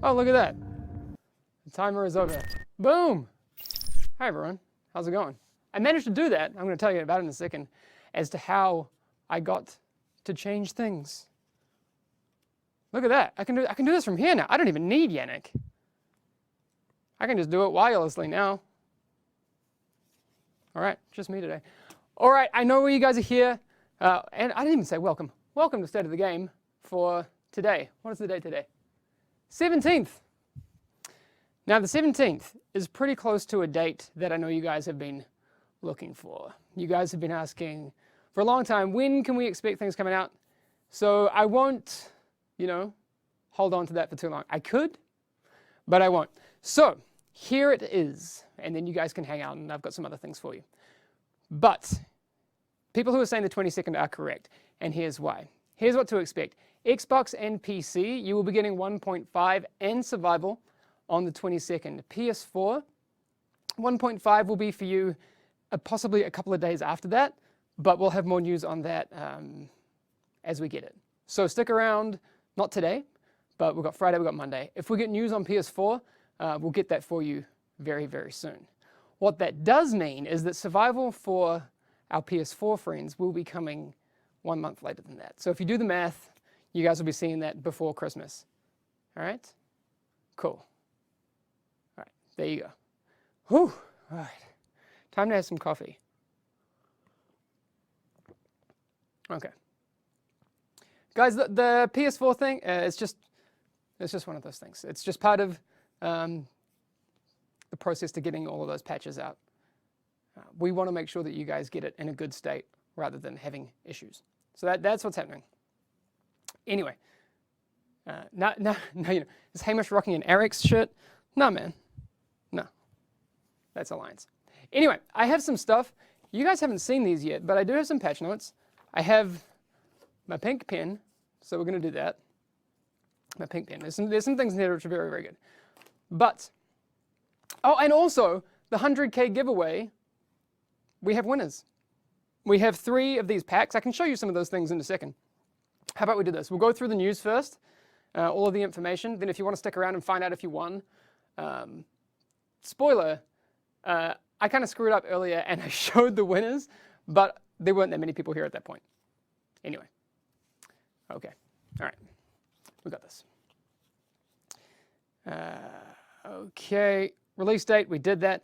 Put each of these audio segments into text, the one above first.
Oh, look at that. The timer is over. Boom. Hi, everyone. How's it going? I managed to do that. I'm going to tell you about it in a second as to how I got to change things. Look at that. I can do this from here now. I don't even need Yannick. I can just do it wirelessly now. All right, just me today. All right, I know you guys are here. And I didn't even say welcome. Welcome to State of the Game for today. What is the date today? 17th. Now, the 17th is pretty close to a date that I know you guys have been looking for. You guys have been asking for a long time, when can we expect things coming out? So I won't, hold on to that for too long. I could, but I won't. So here it is. And then you guys can hang out, and I've got some other things for you. But people who are saying the 22nd are correct, and here's why. Here's what to expect. Xbox and PC, you will be getting 1.5 and survival on the 22nd. PS4, 1.5 will be for you possibly a couple of days after that, but we'll have more news on that as we get it. So stick around, not today, but we've got Friday, we've got Monday. If we get news on PS4, we'll get that for you very, very soon. What that does mean is that survival for our PS4 friends will be coming 1 month later than that. So if you do the math, you guys will be seeing that before Christmas. All right? Cool. All right, there you go. Whew. All right. Time to have some coffee. Okay. Guys, the PS4 thing, it's just one of those things. It's just part of the process to getting all of those patches out. We want to make sure that you guys get it in a good state rather than having issues. So that's what's happening. Anyway, is Hamish rocking an Eric's shirt? No, man. No. That's Alliance. Anyway, I have some stuff. You guys haven't seen these yet, but I do have some patch notes. I have my pink pen, so we're going to do that. My pink pen. There's some things in there which are very, very good. But, oh, and also, the 100K giveaway, we have winners. We have 3 of these packs. I can show you some of those things in a second. How about we do this? We'll go through the news first, all of the information. Then if you want to stick around and find out if you won, spoiler, I kind of screwed up earlier and I showed the winners, but there weren't that many people here at that point. Anyway, okay, all right, we got this. Okay, release date, we did that.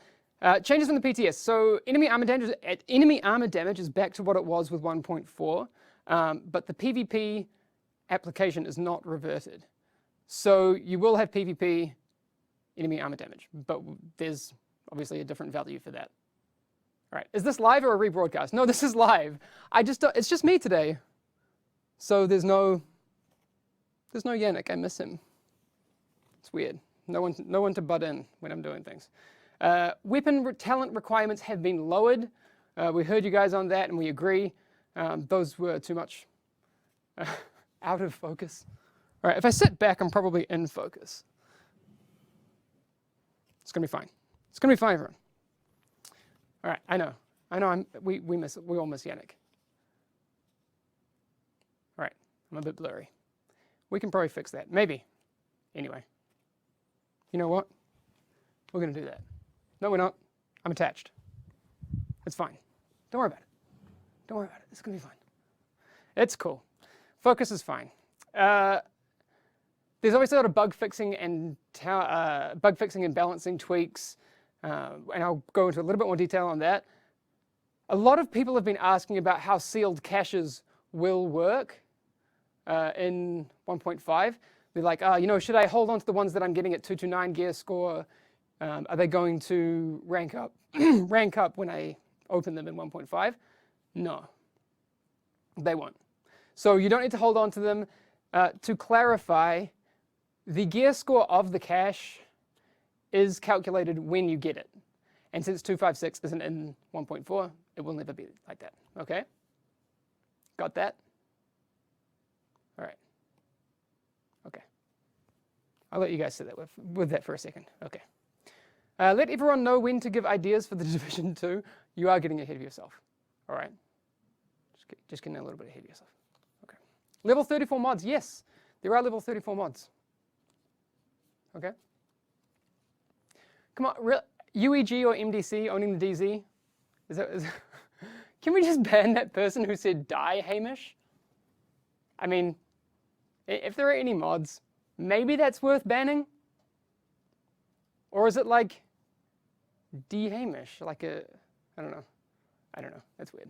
Changes from the PTS. So enemy armor damage is back to what it was with 1.4, but the PvP application is not reverted. So you will have PvP enemy armor damage, but there's obviously a different value for that. All right, is this live or a rebroadcast? No, this is live. It's just me today. So there's no Yannick, I miss him. It's weird. No one to butt in when I'm doing things. Weapon talent requirements have been lowered. We heard you guys on that and we agree. Those were too much out of focus. All right, if I sit back, I'm probably in focus. It's gonna be fine. It's gonna be fine, everyone. All right, I know. We all miss Yannick. All right, I'm a bit blurry. We can probably fix that, maybe. Anyway, you know what? We're gonna do that. No, we're not. I'm attached. It's fine. Don't worry about it. Don't worry about it. It's gonna be fine. It's cool. Focus is fine. There's obviously a lot of bug fixing and balancing tweaks, and I'll go into a little bit more detail on that. A lot of people have been asking about how sealed caches will work in 1.5. They're like, should I hold on to the ones that I'm getting at 229 gear score? Are they going to rank up when I open them in 1.5? No, they won't. So you don't need to hold on to them. To clarify, the gear score of the cache is calculated when you get it. And since 256 isn't in 1.4, it will never be like that, okay? Got that? All right. Okay. I'll let you guys sit that with that for a second. Okay. Let everyone know when to give ideas for the Division 2. You are getting ahead of yourself, all right? Just getting a little bit ahead of yourself. Okay. Level 34 mods, yes. There are level 34 mods. okay? Come on, UEG or MDC owning the DZ? Can we just ban that person who said die, Hamish? I mean, if there are any mods, maybe that's worth banning? Or is it like D-Hamish, like a, I don't know. That's weird.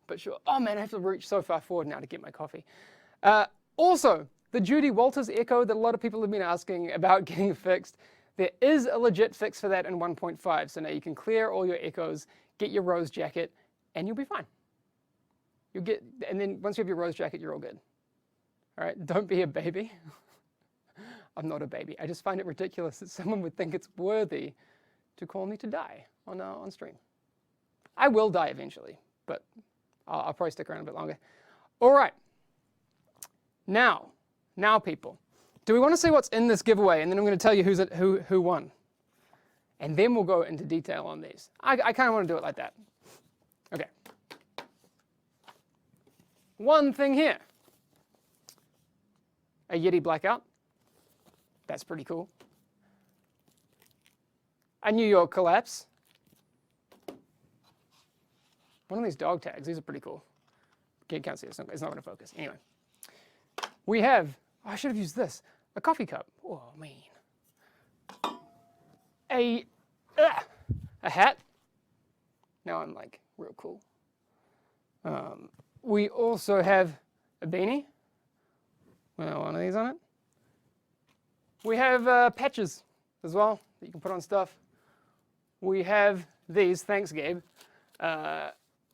But sure. Oh man, I have to reach so far forward now to get my coffee. Also, the Judy Walters echo that a lot of people have been asking about getting fixed. There is a legit fix for that in 1.5. So now you can clear all your echoes, get your rose jacket, and you'll be fine. And then once you have your rose jacket, you're all good. All right, don't be a baby. I'm not a baby. I just find it ridiculous that someone would think it's worthy to call me to die on stream. I will die eventually, but I'll probably stick around a bit longer. All right. Now people, do we want to see what's in this giveaway? And then I'm going to tell you who won. And then we'll go into detail on these. I kind of want to do it like that. Okay. One thing here. A Yeti Blackout. That's pretty cool. A New York Collapse. One of these dog tags. These are pretty cool. Can't see it. It's not going to focus. Anyway. We have, I should have used this, a coffee cup. Oh, man. A hat. Now I'm like real cool. We also have a beanie. One of these on it. We have patches as well that you can put on stuff. We have these. Thanks, Gabe.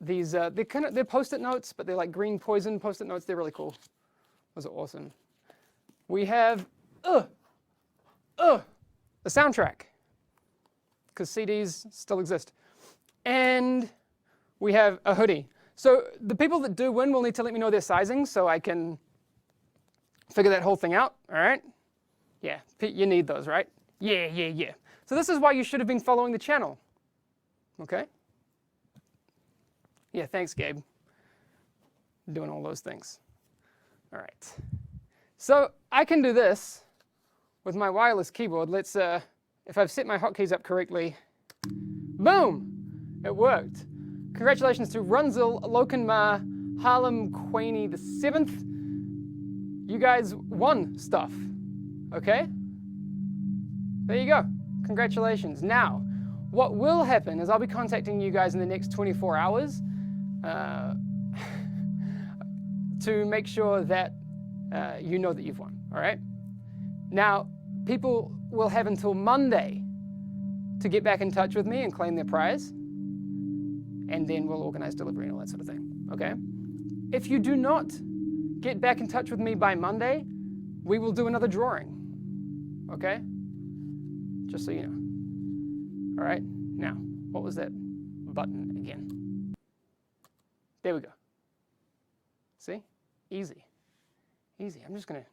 These they're post-it notes, but they're like green poison post-it notes. They're really cool. Those are awesome. We have the soundtrack, because CDs still exist. And we have a hoodie. So the people that do win will need to let me know their sizing so I can figure that whole thing out, all right? Yeah, you need those, right? Yeah. So this is why you should have been following the channel, okay? Yeah, thanks, Gabe. Doing all those things. All right. So I can do this with my wireless keyboard. Let's, if I've set my hotkeys up correctly, boom, it worked. Congratulations to Runzel, Lokenmar, Harlem Queenie the 7th. You guys won stuff, okay? There you go. Congratulations. Now, what will happen is I'll be contacting you guys in the next 24 hours to make sure that you know that you've won, all right? Now, people will have until Monday to get back in touch with me and claim their prize, and then we'll organize delivery and all that sort of thing, okay? If you do not get back in touch with me by Monday, we will do another drawing, okay? Just so you know. All right, now, what was that button again? There we go. See? Easy. Easy. I'm just going to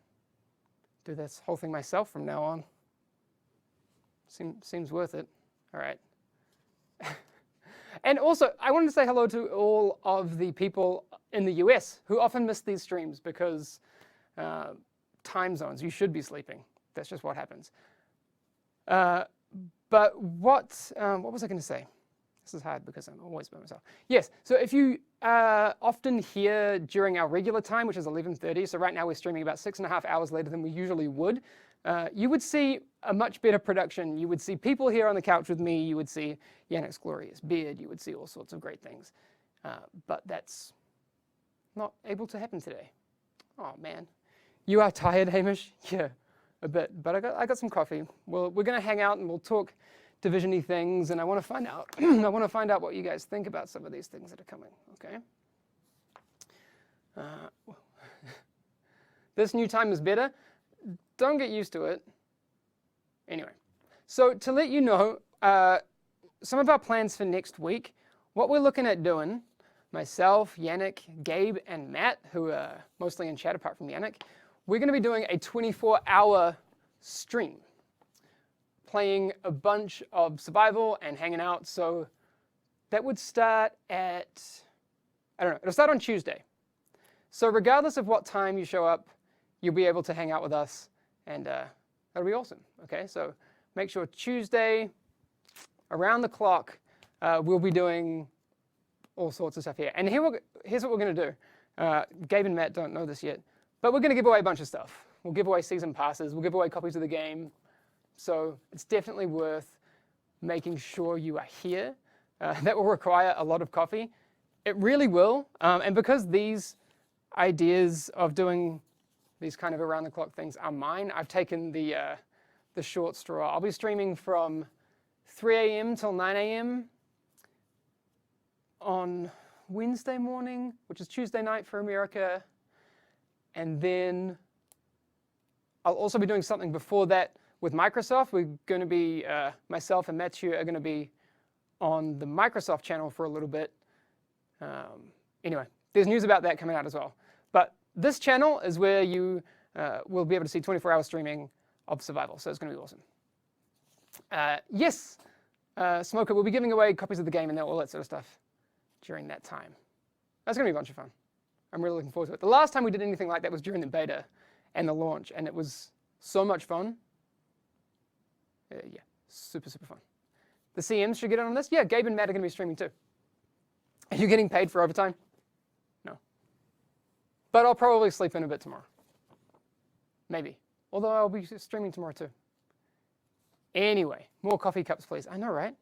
do this whole thing myself from now on. Seems worth it. All right. And also, I wanted to say hello to all of the people in the US who often miss these streams because time zones. You should be sleeping. That's just what happens. But what was I going to say? This is hard because I'm always by myself. Yes, so if you often here during our regular time, which is 11:30, so right now we're streaming about 6.5 hours later than we usually would, you would see a much better production. You would see people here on the couch with me. You would see Yannick's glorious beard. You would see all sorts of great things. But that's not able to happen today. Oh, man. You are tired, Hamish? Yeah, a bit. But I got some coffee. We're going to hang out and we'll talk division-y things, and I want to find out. I want to find out what you guys think about some of these things that are coming. Okay. This new time is better. Don't get used to it. Anyway, so to let you know, some of our plans for next week, what we're looking at doing, myself, Yannick, Gabe, and Matt, who are mostly in chat apart from Yannick, we're going to be doing a 24-hour stream, playing a bunch of survival and hanging out. So that would start at, I don't know, it'll start on Tuesday. So regardless of what time you show up, you'll be able to hang out with us, and That'll be awesome. Okay, so make sure Tuesday, around the clock, we'll be doing all sorts of stuff here. And here's what we're going to do. Gabe and Matt don't know this yet, but we're going to give away a bunch of stuff. We'll give away season passes. We'll give away copies of the game. So it's definitely worth making sure you are here. That will require a lot of coffee. It really will. And because these ideas of doing these kind of around-the-clock things are mine, I've taken the short straw. I'll be streaming from 3 a.m. till 9 a.m. on Wednesday morning, which is Tuesday night for America. And then I'll also be doing something before that with Microsoft. We're going to be, myself and Matthew are going to be on the Microsoft channel for a little bit. Anyway, there's news about that coming out as well. But this channel is where you will be able to see 24-hour streaming of survival, so it's going to be awesome. Yes, Smoker, we'll be giving away copies of the game and all that sort of stuff during that time. That's going to be a bunch of fun. I'm really looking forward to it. The last time we did anything like that was during the beta and the launch, and it was so much fun. Yeah, super, super fun. The CMs should get on this. Yeah, Gabe and Matt are going to be streaming too. Are you getting paid for overtime? No. But I'll probably sleep in a bit tomorrow. Maybe. Although I'll be streaming tomorrow too. Anyway, more coffee cups, please. I know, right?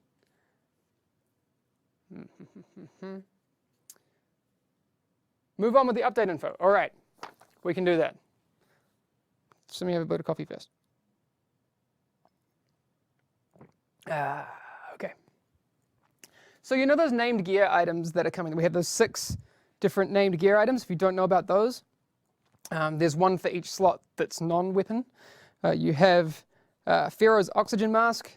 Move on with the update info. All right, we can do that. Just let me have a bit of coffee first. Okay. So you know those named gear items that are coming? We have those 6 different named gear items. If you don't know about those, there's one for each slot that's non-weapon. You have Pharaoh's oxygen mask.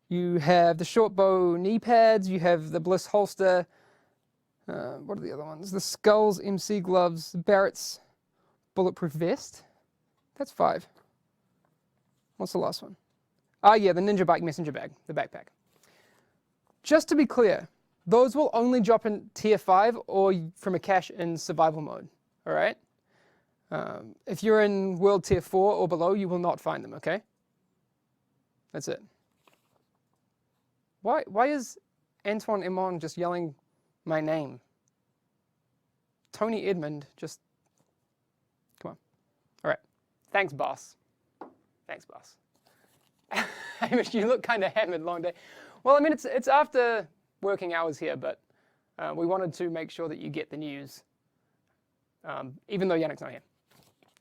You have the short bow knee pads. You have the Bliss holster. What are the other ones? The Skulls MC gloves. Barrett's bulletproof vest. That's 5. What's the last one? Yeah, the Ninja Bike messenger bag, the backpack. Just to be clear, those will only drop in tier 5 or from a cache in survival mode, all right? If you're in world tier 4 or below, you will not find them, okay? That's it. Why is Antoine Emon just yelling my name? Tony Edmond, just, come on. All right, thanks, boss. Thanks, boss. Hamish, you look kind of hammered, long day. Well, I mean, it's after working hours here, but we wanted to make sure that you get the news, even though Yannick's not here.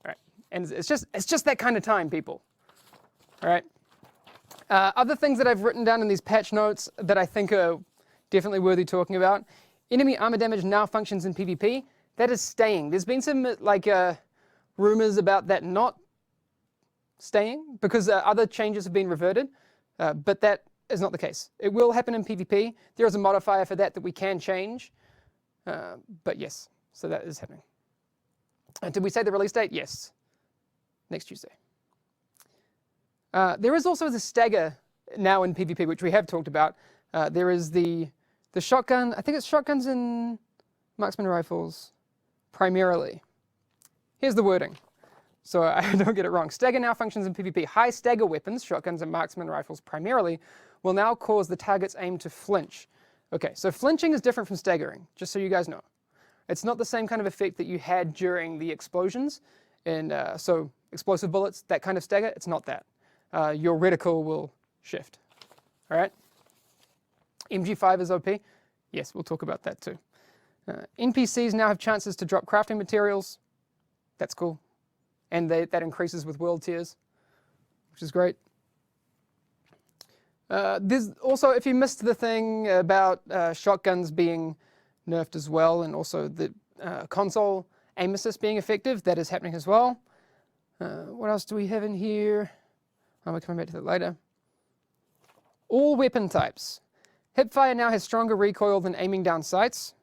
All right, and it's just that kind of time, people. All right. Other things that I've written down in these patch notes that I think are definitely worthy talking about. Enemy armor damage now functions in PvP. That is staying. There's been some rumors about that not staying because other changes have been reverted, but that is not the case. It will happen in PvP. There is a modifier for that we can change, but yes, so that is happening. Did we say the release date? Yes, next Tuesday. There is also the stagger now in PvP, which we have talked about. There is the shotgun. I think it's shotguns and marksman rifles primarily. Here's the wording, so I don't get it wrong. Stagger now functions in PvP. High stagger weapons, shotguns and marksman rifles primarily, will now cause the target's aim to flinch. Okay, so flinching is different from staggering, just so you guys know. It's not the same kind of effect that you had during the explosions, and so explosive bullets, that kind of stagger, it's not that. Your reticle will shift. All right? MG5 is OP. Yes, we'll talk about that too. NPCs now have chances to drop crafting materials. That's cool. And that increases with world tiers, which is great. There's also, if you missed the thing about shotguns being nerfed as well, and also the console aim assist being effective, that is happening as well. What else do we have in here? We're coming back to that later. All weapon types. Hipfire now has stronger recoil than aiming down sights.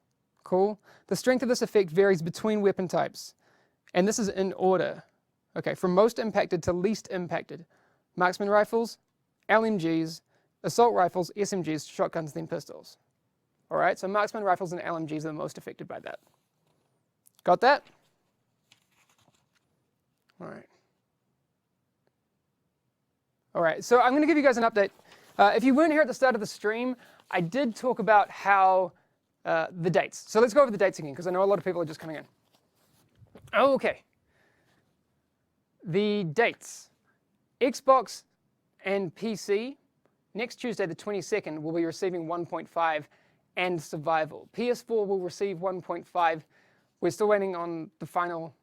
Cool. The strength of this effect varies between weapon types. And this is in order. Okay, from most impacted to least impacted. Marksman rifles, LMGs, assault rifles, SMGs, shotguns, then pistols. All right, so marksman rifles and LMGs are the most affected by that. Got that? All right. All right, so I'm going to give you guys an update. If you weren't here at the start of the stream, I did talk about how the dates. So let's go over the dates again, because I know a lot of people are just coming in. Okay. The dates. Xbox and PC, next Tuesday, the 22nd, will be receiving 1.5 and Survival. PS4 will receive 1.5. We're still waiting on the final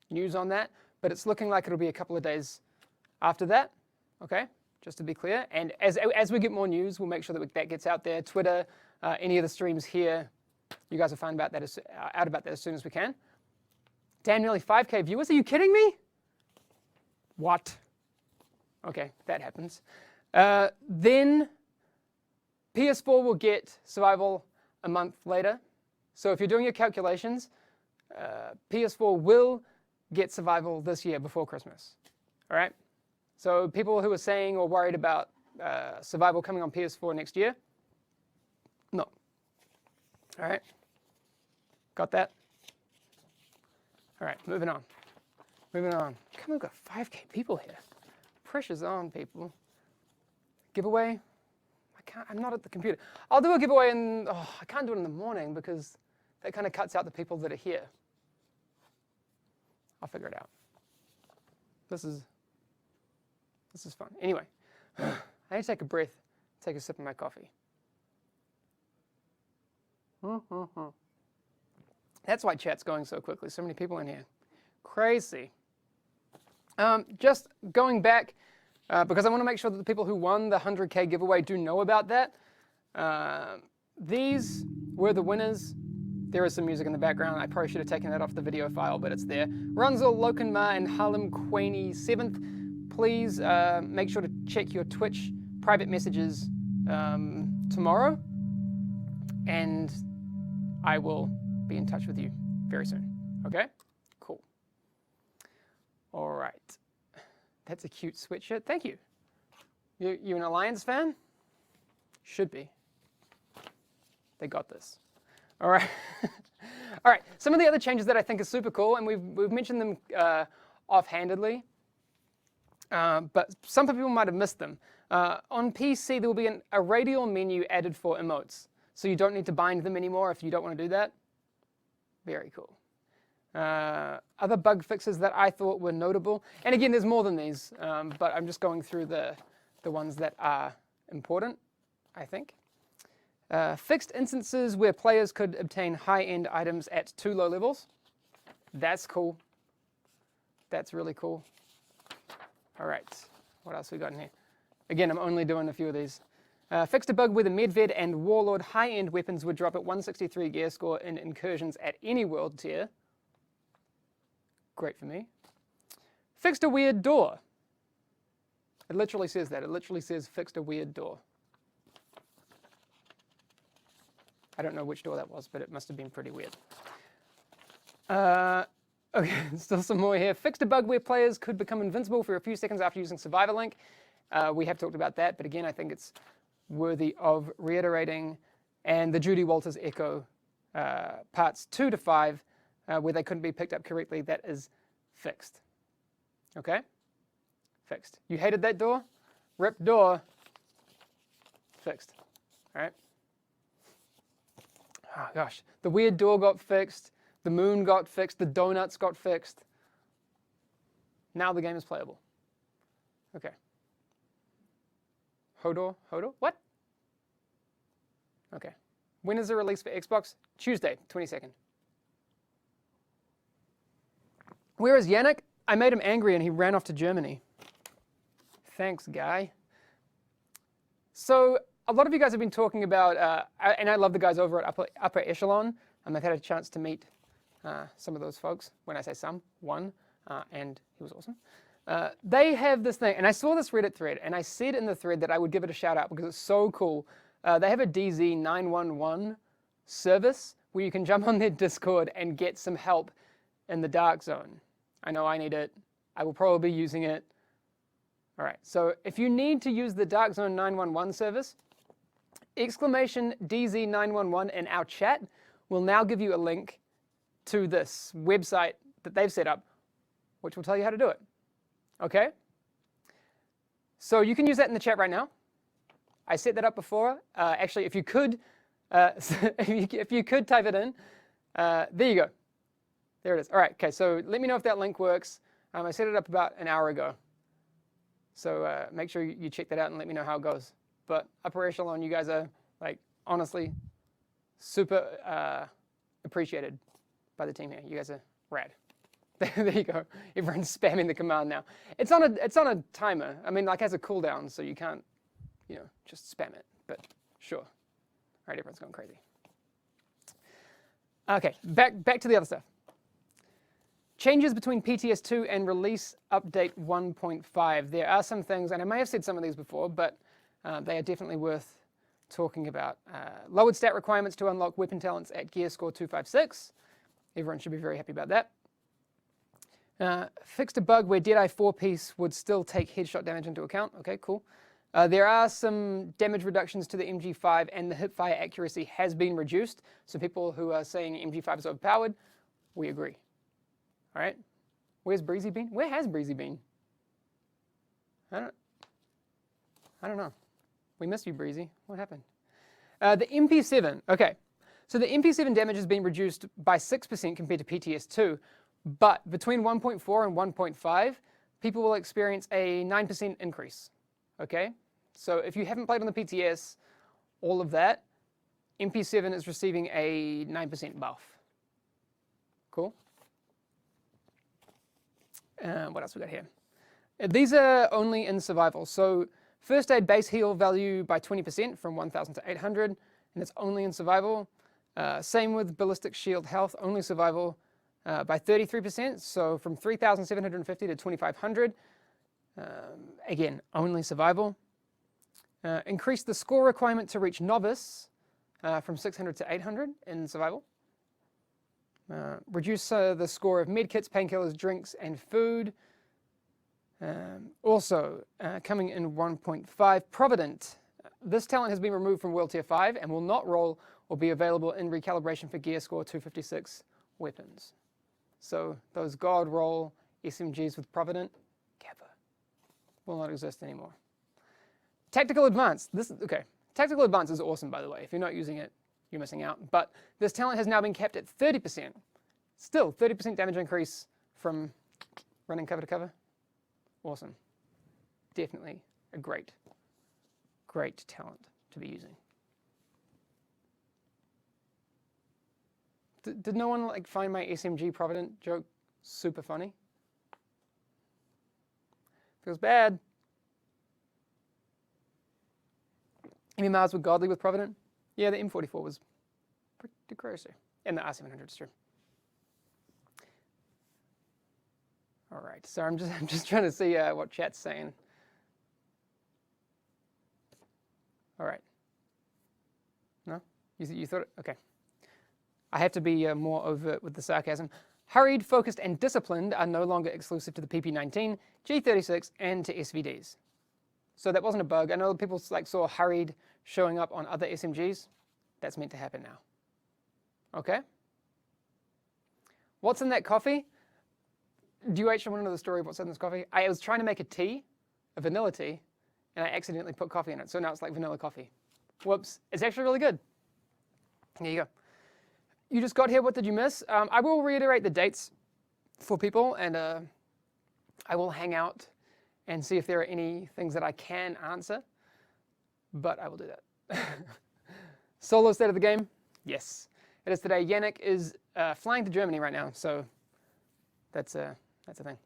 news on that, but it's looking like it'll be a couple of days after that, okay? Just to be clear. And as we get more news, we'll make sure that that gets out there. Twitter, any of the streams here, you guys will find out about that as soon as we can. Damn, nearly 5K viewers. Are you kidding me? What? Okay, that happens. Then PS4 will get Survival a month later. So if you're doing your calculations, PS4 will get Survival this year before Christmas. All right? So people who are saying or worried about Survival coming on PS4 next year, no. All right? Got that? All right, moving on. Moving on. Come on, we've got 5K people here. Pressure's on, people. Giveaway? I'm not at the computer. I'll do a giveaway I can't do it in the morning because that kind of cuts out the people that are here. I'll figure it out. This is fun. Anyway, I need to take a breath, take a sip of my coffee. That's why chat's going so quickly. So many people in here. Crazy. Just going back, because I want to make sure that the people who won the 100K giveaway do know about that. These were the winners. There is some music in the background. I probably should have taken that off the video file, but it's there. Runzel, Lokenma, and Harlem Quaney 7th. Please make sure to check your Twitch private messages tomorrow, and I will be in touch with you very soon. Okay? Cool. All right. That's a cute sweatshirt. Thank you. You an Alliance fan? Should be. They got this. All right. All right. Some of the other changes that I think are super cool, and we've mentioned them offhandedly, but some people might have missed them. On PC, there will be a radial menu added for emotes, so you don't need to bind them anymore if you don't want to do that. Very cool. Other bug fixes that I thought were notable, and again, there's more than these, but I'm just going through the ones that are important, I think. Fixed instances where players could obtain high-end items at too low levels. That's cool. That's really cool. All right, what else we got in here? Again, I'm only doing a few of these. Fixed a bug where the Medved and Warlord high-end weapons would drop at 163 gear score in incursions at any world tier. Great for me. Fixed a weird door. It literally says that. It literally says fixed a weird door. I don't know which door that was, but it must have been pretty weird. Okay, still some more here. Fixed a bug where players could become invincible for a few seconds after using Survivor Link. We have talked about that, but again, I think it's worthy of reiterating. And the Judy Walters Echo parts 2 to 5, where they couldn't be picked up correctly, that is fixed. Okay? Fixed. You hated that door? Rip door. Fixed. All right? Oh, gosh. The weird door got fixed. The moon got fixed. The donuts got fixed. Now the game is playable. Okay. Hodor? What? Okay. When is the release for Xbox? Tuesday, 22nd. Where is Yannick? I made him angry and he ran off to Germany. Thanks, guy. So a lot of you guys have been talking about, and I love the guys over at Upper Echelon. I've had a chance to meet some of those folks. When I say some, one, and he was awesome. They have this thing, and I saw this Reddit thread, and I said in the thread that I would give it a shout out because it's so cool. They have a DZ911 service where you can jump on their Discord and get some help in the Dark Zone. I know I need it. I will probably be using it. All right, so if you need to use the Dark Zone 911 service, exclamation DZ911 in our chat will now give you a link to this website that they've set up, which will tell you how to do it. Okay? So you can use that in the chat right now. I set that up before. Actually, if you could, if you could type it in, there you go. There it is. All right. Okay. So let me know if that link works. I set it up about an hour ago. So make sure you check that out and let me know how it goes. But upper echelon, you guys are like honestly super appreciated by the team here. You guys are rad. There you go. Everyone's spamming the command now. It's on a timer. I mean, like has a cooldown, so you can't, just spam it. But sure. All right, everyone's going crazy. Okay, back to the other stuff. Changes between PTS2 and release update 1.5. There are some things, and I may have said some of these before, but they are definitely worth talking about. Lowered stat requirements to unlock weapon talents at gear score 256. Everyone should be very happy about that. Fixed a bug where Deadeye 4-piece would still take headshot damage into account. Okay, cool. There are some damage reductions to the MG5, and the hipfire accuracy has been reduced. So people who are saying MG5 is overpowered, we agree. All right. Where's Breezy been? Where has Breezy been? I don't know. We missed you, Breezy. What happened? The MP7. Okay. So the MP7 damage has been reduced by 6% compared to PTS2. But between 1.4 and 1.5, people will experience a 9% increase, okay? So if you haven't played on the PTS, all of that, MP7 is receiving a 9% buff. Cool? What else we got here? These are only in survival. So first aid base heal value by 20% from 1,000 to 800, and it's only in survival. Same with ballistic shield health, only survival. By 33%, so from 3,750 to 2,500. Again, only survival. Increase the score requirement to reach novice from 600 to 800 in survival. Reduce the score of medkits, painkillers, drinks, and food. Also, coming in 1.5, Provident. This talent has been removed from World Tier 5 and will not roll or be available in recalibration for gear score 256 weapons. So those God roll SMGs with Provident, Kappa, will not exist anymore. Tactical Advance. Tactical Advance is awesome, by the way. If you're not using it, you're missing out. But this talent has now been capped at 30%. Still, 30% damage increase from running cover to cover. Awesome. Definitely a great talent to be using. Did no one find my SMG Provident joke super funny? Feels bad. MMRs were godly with Provident. Yeah, the M44 was pretty crazy. And the R700 is true. All right, so I'm just trying to see what chat's saying. All right. No? You thought it? Okay. I have to be more overt with the sarcasm. Hurried, focused, and disciplined are no longer exclusive to the PP19, G36, and to SVDs. So that wasn't a bug. I know people saw hurried showing up on other SMGs. That's meant to happen now. Okay? What's in that coffee? Do you actually want to know the story of what's in this coffee? I was trying to make a tea, a vanilla tea, and I accidentally put coffee in it. So now it's like vanilla coffee. Whoops. It's actually really good. There you go. You just got here. What did you miss? I will reiterate the dates for people, and I will hang out and see if there are any things that I can answer. But I will do that. Solo state of the game? Yes. It is today. Yannick is flying to Germany right now, so that's a thing.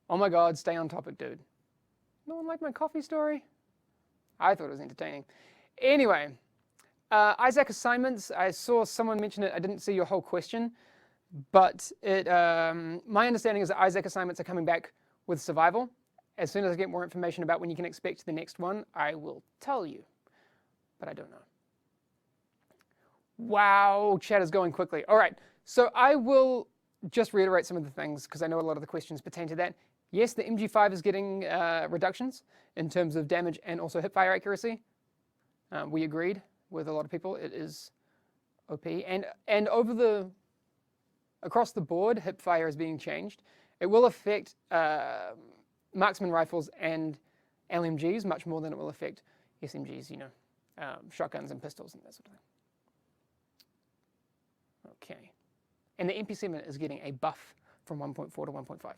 Oh my God, stay on topic, dude. No one liked my coffee story? I thought it was entertaining. Anyway. Isaac assignments, I saw someone mention it. I didn't see your whole question, but my understanding is that Isaac assignments are coming back with survival. As soon as I get more information about when you can expect the next one, I will tell you, but I don't know. Wow, chat is going quickly. All right, so I will just reiterate some of the things because I know a lot of the questions pertain to that. Yes, the MG5 is getting reductions in terms of damage and also hipfire accuracy. We agreed with a lot of people. It is OP, and across the board, hipfire is being changed. It will affect marksman rifles and LMGs much more than it will affect SMGs, shotguns and pistols and that sort of thing. Okay. And the MP7 is getting a buff from 1.4 to 1.5.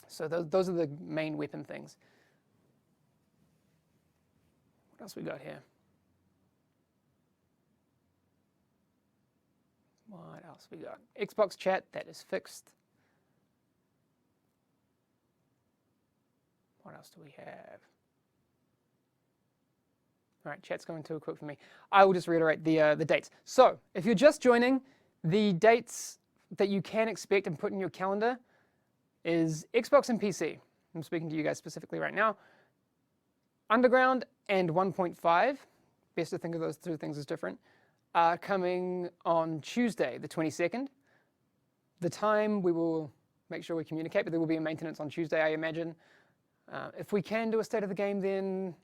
So those are the main weapon things. What else we got here? What else we got? Xbox chat, that is fixed. What else do we have? All right, chat's going too quick for me. I will just reiterate the dates. So if you're just joining, the dates that you can expect and put in your calendar is Xbox and PC. I'm speaking to you guys specifically right now. Underground and 1.5, best to think of those two things as different, are coming on Tuesday, the 22nd. The time we will make sure we communicate, but there will be a maintenance on Tuesday, I imagine. If we can do a state of the game, then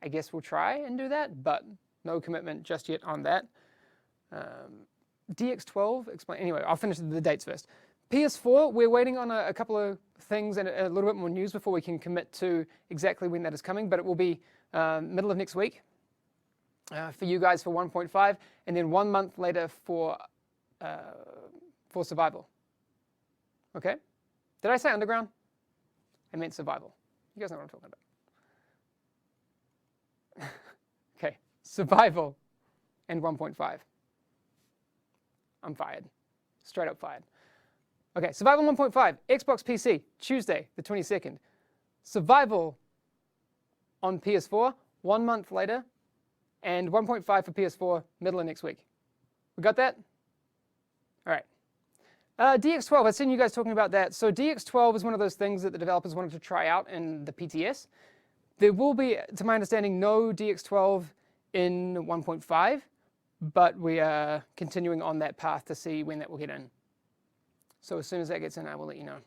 I guess we'll try and do that, but no commitment just yet on that. DX12, anyway, I'll finish the dates first. PS4, we're waiting on a couple of things and a little bit more news before we can commit to exactly when that is coming, but it will be middle of next week for you guys for 1.5, and then 1 month later for survival. Okay? Did I say underground? I meant survival. You guys know what I'm talking about. Okay, survival and 1.5. I'm fired. Straight up fired. Okay, survival 1.5, Xbox PC, Tuesday, the 22nd. Survival on PS4, 1 month later, and 1.5 for PS4, middle of next week. We got that? All right. DX12, I've seen you guys talking about that. So DX12 is one of those things that the developers wanted to try out in the PTS. There will be, to my understanding, no DX12 in 1.5, but we are continuing on that path to see when that will get in. So as soon as that gets in, I will let you know.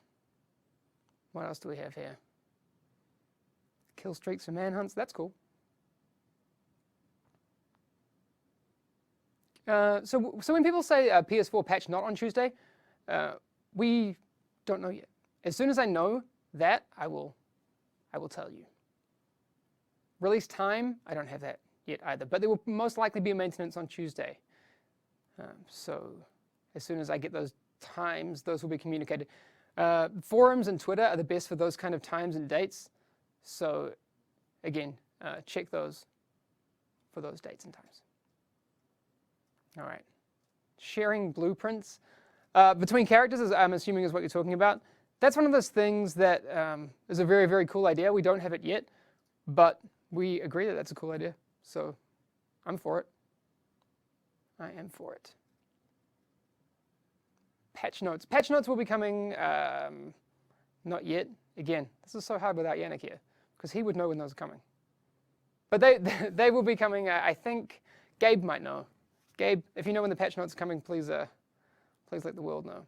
What else do we have here? Kill streaks and manhunts, that's cool. So when people say PS4 patch not on Tuesday, we don't know yet. As soon as I know that, I will tell you. Release time, I don't have that yet either, but there will most likely be a maintenance on Tuesday. So as soon as I get those times, those will be communicated. Forums and Twitter are the best for those kind of times and dates. So again, check those for those dates and times. All right. Sharing blueprints between characters, I'm assuming is what you're talking about. That's one of those things that is a very, very cool idea. We don't have it yet, but we agree that that's a cool idea. So I'm for it. I am for it. Patch notes. Patch notes will be coming, not yet. Again, this is so hard without Yannick here, because he would know when those are coming. But they will be coming, I think Gabe might know. Gabe, if you know when the patch notes are coming, please let the world know.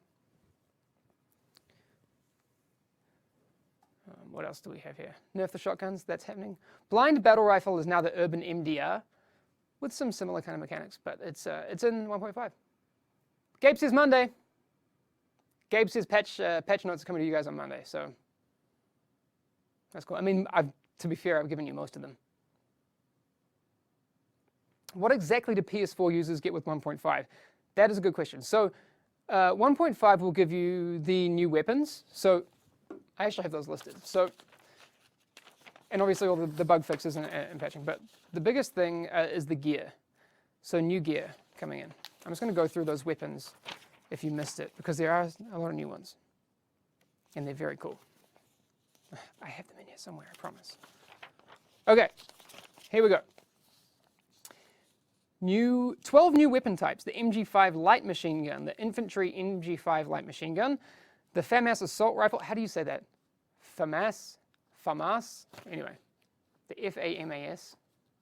What else do we have here? Nerf the shotguns, that's happening. Blind battle rifle is now the urban MDR, with some similar kind of mechanics, but it's in 1.5. Gabe says Monday. Gabe says patch notes are coming to you guys on Monday, so that's cool. I mean, to be fair, I've given you most of them. What exactly do PS4 users get with 1.5? That is a good question. So 1.5 will give you the new weapons. So I actually have those listed. So, and obviously all the bug fixes and patching, but the biggest thing is the gear. So new gear coming in. I'm just going to go through those weapons if you missed it, because there are a lot of new ones. And they're very cool. I have them in here somewhere, I promise. Okay, here we go. 12 new weapon types: the MG5 light machine gun, the infantry MG5 light machine gun, the FAMAS assault rifle. How do you say that? FAMAS? Anyway, the FAMAS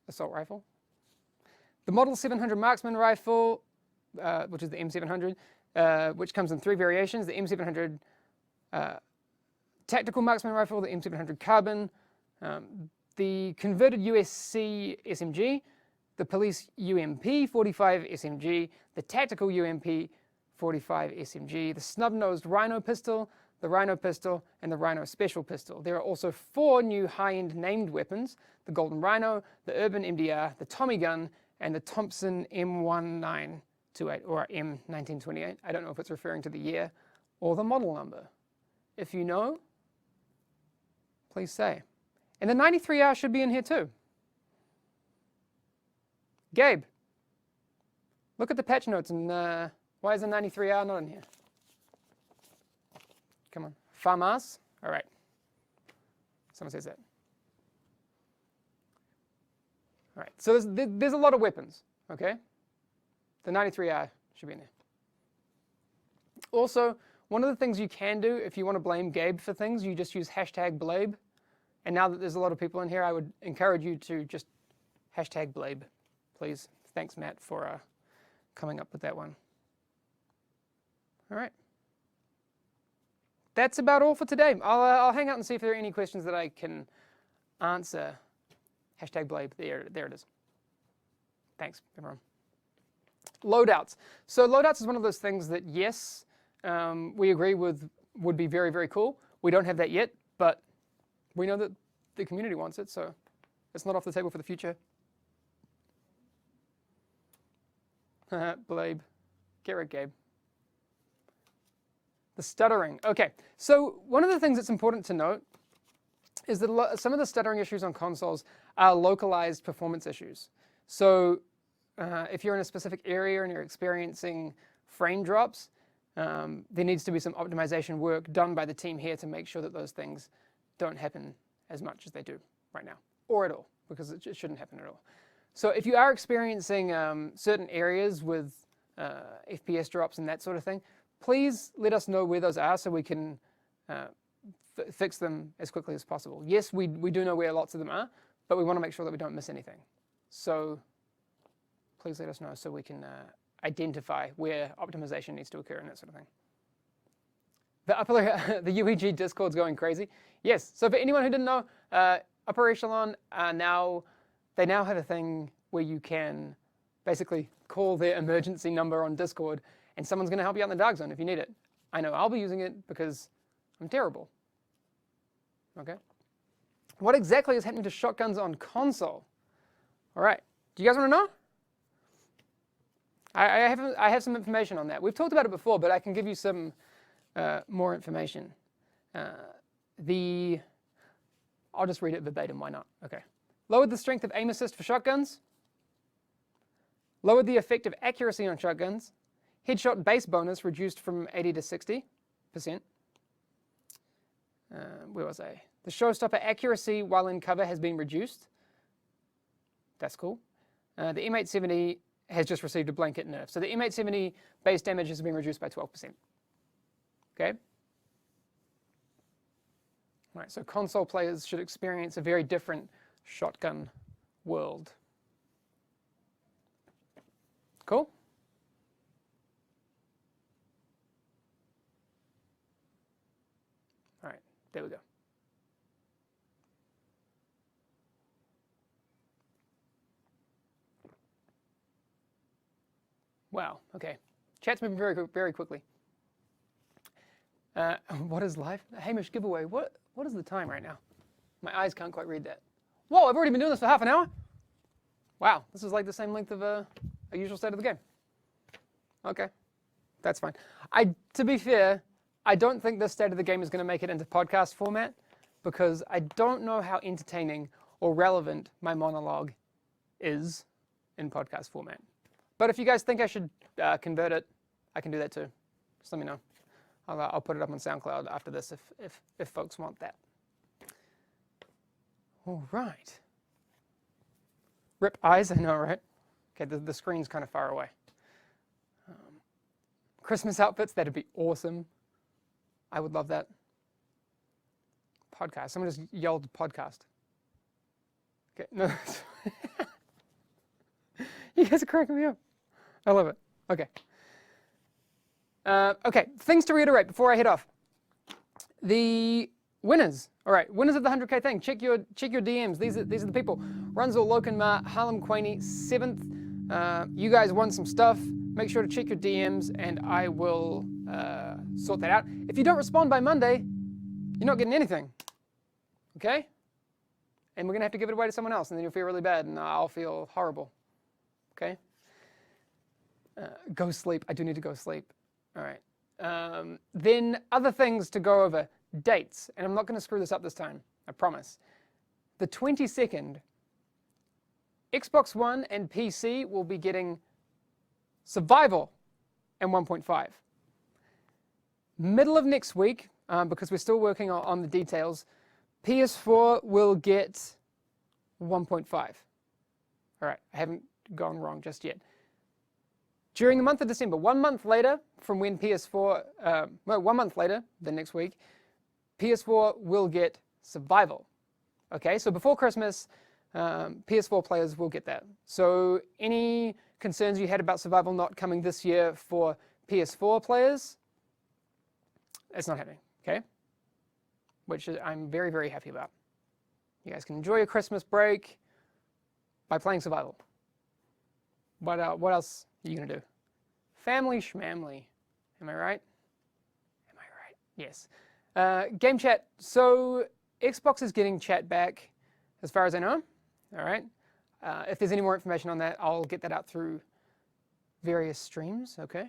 assault rifle. The Model 700 marksman rifle, which is the M700, which comes in 3 variations: the M700 tactical marksman rifle, the M700 carbon, the converted USC SMG, the police UMP 45 SMG, the tactical UMP 45 SMG, the snub-nosed Rhino pistol, the the Rhino pistol, and the Rhino special pistol. There are also 4 new high-end named weapons: the Golden Rhino, the Urban MDR, the Tommy gun, and the Thompson M1928 or M1928. I don't know if it's referring to the year or the model number. If you know, please say. And the 93R should be in here too. Gabe, look at the patch notes and why is the 93R not in here? Come on. FAMAS? All right. Someone says that. All right. So there's a lot of weapons, okay? The 93R should be in there. Also, one of the things you can do if you want to blame Gabe for things, you just use #Blabe. And now that there's a lot of people in here, I would encourage you to just #Blabe, please. Thanks, Matt, for coming up with that one. All right. That's about all for today. I'll hang out and see if there are any questions that I can answer. #Blabe, there it is. Thanks, everyone. Loadouts. So loadouts is one of those things that, yes, we agree with would be very, very cool. We don't have that yet, but we know that the community wants it, so it's not off the table for the future. Blabe. Get right, Gabe. The stuttering. Okay, so one of the things that's important to note is that some of the stuttering issues on consoles are localized performance issues. So if you're in a specific area and you're experiencing frame drops, there needs to be some optimization work done by the team here to make sure that those things don't happen as much as they do right now, or at all, because it shouldn't happen at all. So if you are experiencing certain areas with FPS drops and that sort of thing, please let us know where those are so we can fix them as quickly as possible. Yes, we do know where lots of them are, but we want to make sure that we don't miss anything. So please let us know so we can identify where optimization needs to occur and that sort of thing. The UEG Discord's going crazy. Yes, so for anyone who didn't know, Upper Echelon they now have a thing where you can basically call their emergency number on Discord and someone's going to help you out in the dark zone if you need it. I know I'll be using it because I'm terrible. Okay. What exactly is happening to shotguns on console? All right. Do you guys want to know? I have some information on that. We've talked about it before, but I can give you some more information. I'll just read it verbatim. Why not? Okay. Lowered the strength of aim assist for shotguns. Lowered the effective accuracy on shotguns. Headshot base bonus reduced from 80 to 60%. Where was I? The showstopper accuracy while in cover has been reduced. That's cool. The M870 has just received a blanket nerf. So the M870 base damage has been reduced by 12%. Okay? All right, so console players should experience a very different shotgun world. Cool? All right, there we go. Wow, okay. Chat's moving very, very quickly. What is live? Hamish giveaway. What is the time right now? My eyes can't quite read that. Whoa, I've already been doing this for half an hour? Wow, this is like the same length of a usual state of the game. Okay, that's fine. To be fair, I don't think this state of the game is going to make it into podcast format because I don't know how entertaining or relevant my monologue is in podcast format. But if you guys think I should convert it, I can do that too. Just let me know. I'll put it up on SoundCloud after this if folks want that. All right. Rip eyes, I know, right? Okay, the screen's kind of far away. Christmas outfits, that'd be awesome. I would love that. Podcast. Someone just yelled podcast. Okay, no. You guys are cracking me up. I love it. Okay. Okay, things to reiterate before I head off. The winners. All right, winners of the 100K thing. Check your DMs. These are the people. Runzel, Lokenmar, Harlem Quaney, 7th. You guys won some stuff. Make sure to check your DMs, and I will sort that out. If you don't respond by Monday, you're not getting anything. Okay? And we're going to have to give it away to someone else, and then you'll feel really bad, and I'll feel horrible. Okay? Go sleep. I do need to go sleep. All right. Then other things to go over. Dates. And I'm not going to screw this up this time. I promise. The 22nd, Xbox One and PC will be getting Survival and 1.5. Middle of next week, because we're still working on the details, PS4 will get 1.5. All right, I haven't gone wrong just yet. During the month of December, 1 month later from when PS4, 1 month later, the next week, PS4 will get Survival. Okay, so before Christmas, PS4 players will get that. So any concerns you had about Survival not coming this year for PS4 players, it's not happening, okay? Which I'm very, very happy about. You guys can enjoy your Christmas break by playing Survival. What else are you going to do? Family schmamly. Am I right? Am I right? Yes. Game chat. So Xbox is getting chat back as far as I know. All right. If there's any more information on that, I'll get that out through various streams. Okay.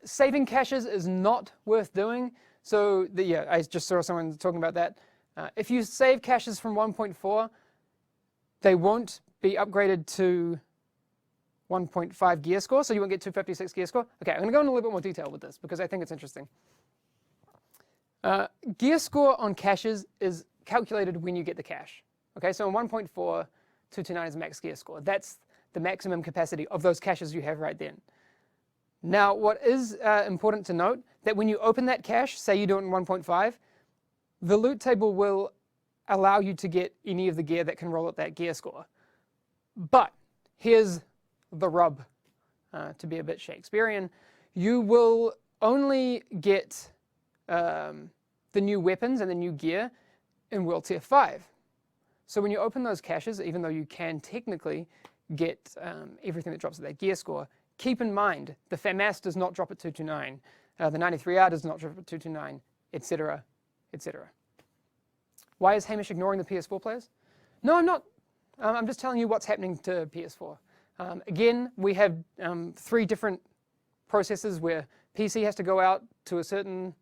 Saving caches is not worth doing. So yeah, I just saw someone talking about that. If you save caches from 1.4, they won't be upgraded to 1.5 gear score, so you won't get 256 gear score. Okay, I'm going to go into a little bit more detail with this because I think it's interesting. Gear score on caches is calculated when you get the cache. Okay, so in 1.4, 229 is max gear score. That's the maximum capacity of those caches you have right then. Now, what is important to note, that when you open that cache, say you do it in 1.5, the loot table will allow you to get any of the gear that can roll at that gear score. But here's the rub, to be a bit Shakespearean. You will only get the new weapons and the new gear in World Tier 5. So when you open those caches, even though you can technically get everything that drops at that gear score, keep in mind the FAMAS does not drop at 229, the 93R does not drop at 229, etc., etc. Why is Hamish ignoring the PS4 players? No, I'm not. I'm just telling you what's happening to PS4. Again, we have 3 different processes where PC has to go out to a certain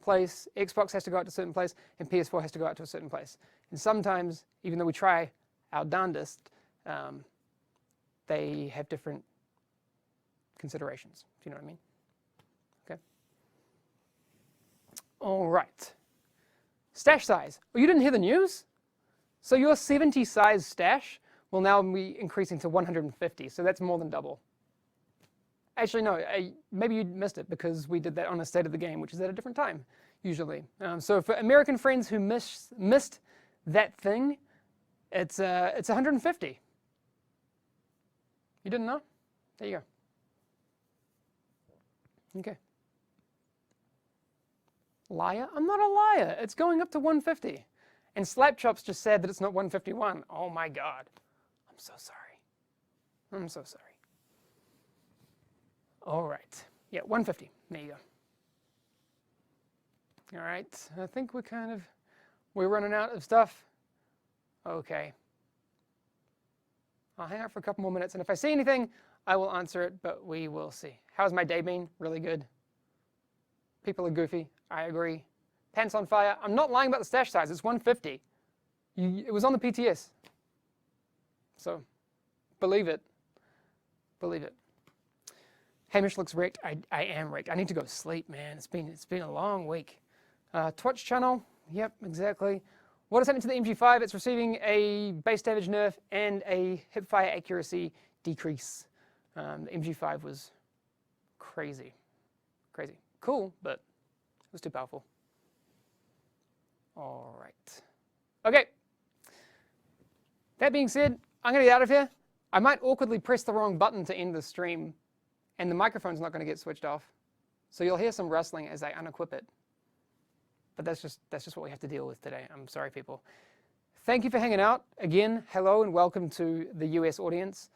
place, Xbox has to go out to a certain place, and PS4 has to go out to a certain place. And sometimes, even though we try our darndest, they have different considerations. Do you know what I mean? Okay. All right. Stash size. Oh, you didn't hear the news? So your 70 size stash will now be increasing to 150, so that's more than double. Actually, no, maybe you missed it because we did that on a State of the Game, which is at a different time, usually. So for American friends who missed that thing, it's 150. You didn't know? There you go. Okay. Liar? I'm not a liar. It's going up to 150. And Slapchop's just said that it's not 151. Oh my God. I'm so sorry. I'm so sorry. All right. Yeah, 150. There you go. All right. I think we're running out of stuff. Okay. I'll hang out for a couple more minutes, and if I see anything, I will answer it, but we will see. How's my day been? Really good. People are goofy. I agree. Pants on fire. I'm not lying about the stash size. It's 150. It was on the PTS. So, believe it. Believe it. Hamish looks wrecked. I am wrecked. I need to go to sleep, man. It's been a long week. Twitch channel. Yep, exactly. What is happening to the MG5? It's receiving a base damage nerf and a hipfire accuracy decrease. The MG5 was crazy. Crazy. Cool, but it was too powerful. All right. Okay. That being said, I'm going to get out of here. I might awkwardly press the wrong button to end the stream, and the microphone's not going to get switched off. So you'll hear some rustling as I unequip it. But that's just what we have to deal with today. I'm sorry, people. Thank you for hanging out. Again, hello and welcome to the US audience.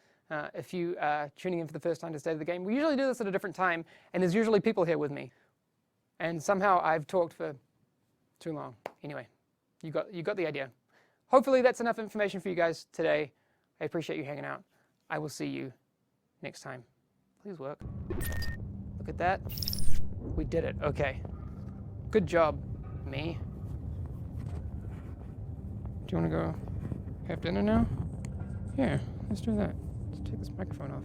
if you are tuning in for the first time to State of the Game. We usually do this at a different time, and there's usually people here with me. And somehow I've talked for too long. Anyway, you got the idea. Hopefully that's enough information for you guys today. I appreciate you hanging out. I will see you next time. Please work. Look at that. We did it. Okay. Good job, me. Do you want to go have dinner now? Yeah, let's do that. Let's take this microphone off.